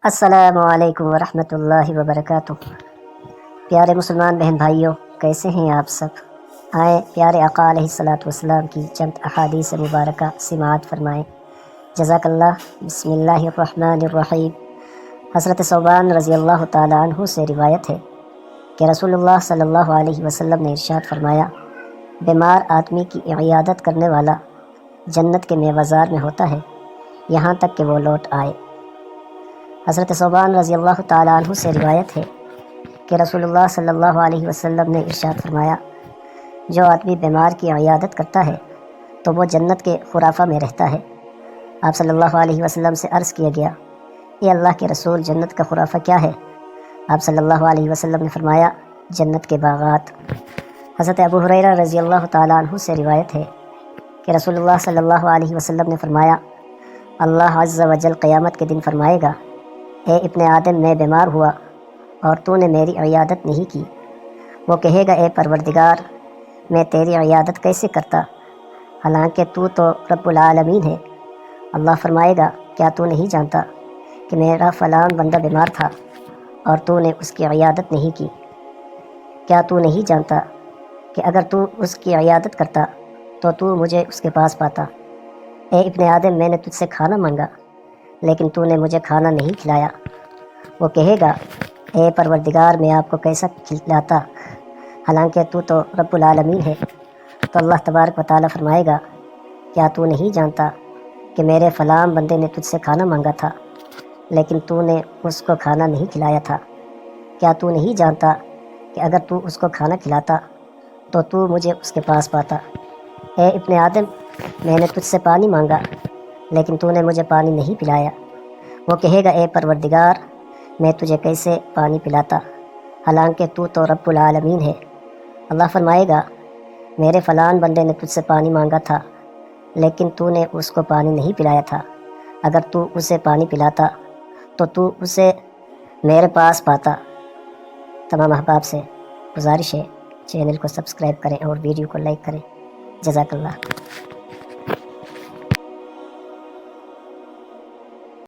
السلام علیکم ورحمۃ اللہ وبرکاتہ۔ پیارے مسلمان بہن بھائیوں، کیسے ہیں آپ سب؟ آئیں پیارے آقا علیہ الصلاۃ والسلام کی چند احادیث مبارکہ سماعت فرمائیں۔ جزاک اللہ۔ بسم اللہ الرحمن الرحیم۔ حضرت ثوبان رضی اللہ تعالیٰ عنہ سے روایت ہے کہ رسول اللہ صلی اللہ علیہ وسلم نے ارشاد فرمایا، بیمار آدمی کی عیادت کرنے والا جنت کے میوہ میں ہوتا ہے یہاں تک کہ وہ لوٹ آئے۔ حضرت ثوبان رضی اللہ تعالیٰ عنہ سے روایت ہے کہ رسول اللہ صلی اللہ علیہ وسلم نے ارشاد فرمایا، جو آدمی بیمار کی عیادت کرتا ہے تو وہ جنت کے خرافہ میں رہتا ہے۔ آپ صلی اللہ علیہ وسلم سے عرض کیا گیا، اے اللہ کے رسول، جنت کا خرافہ کیا ہے؟ آپ صلی اللہ علیہ وسلم نے فرمایا، جنت کے باغات۔ حضرت ابو ہریرہ رضی اللہ تعالیٰ عنہ سے روایت ہے کہ رسول اللہ صلی اللہ علیہ وسلم نے فرمایا، اللہ عز و جل قیامت کے دن فرمائے گا، اے ابن آدم، میں بیمار ہوا اور تو نے میری عیادت نہیں کی۔ وہ کہے گا، اے پروردگار، میں تیری عیادت کیسے کرتا، حالانکہ تو رب العالمین ہے۔ اللہ فرمائے گا، کیا تو نہیں جانتا کہ میرا فلاں بندہ بیمار تھا اور تو نے اس کی عیادت نہیں کی؟ کیا تو نہیں جانتا کہ اگر تو اس کی عیادت کرتا تو مجھے اس کے پاس پاتا؟ اے ابن آدم، میں نے تجھ سے کھانا مانگا لیکن تو نے مجھے کھانا نہیں کھلایا۔ وہ کہے گا، اے پروردگار، میں آپ کو کیسا کھلاتا، حالانکہ تو رب العالمین ہے۔ تو اللہ تبارک و تعالیٰ فرمائے گا، کیا تو نہیں جانتا کہ میرے فلاں بندے نے تجھ سے کھانا مانگا تھا لیکن تو نے اس کو کھانا نہیں کھلایا تھا؟ کیا تو نہیں جانتا کہ اگر تو اس کو کھانا کھلاتا تو مجھے اس کے پاس پاتا؟ اے ابن آدم، میں نے تجھ سے پانی مانگا لیکن تو نے مجھے پانی نہیں پلایا۔ وہ کہے گا، اے پروردگار، میں تجھے کیسے پانی پلاتا، حالانکہ تو رب العالمین ہے۔ اللہ فرمائے گا، میرے فلاں بندے نے تجھ سے پانی مانگا تھا لیکن تو نے اس کو پانی نہیں پلایا تھا۔ اگر تو اسے پانی پلاتا تو اسے میرے پاس پاتا۔ تمام احباب سے گزارش ہے، چینل کو سبسکرائب کریں اور ویڈیو کو لائک کریں۔ جزاک اللہ۔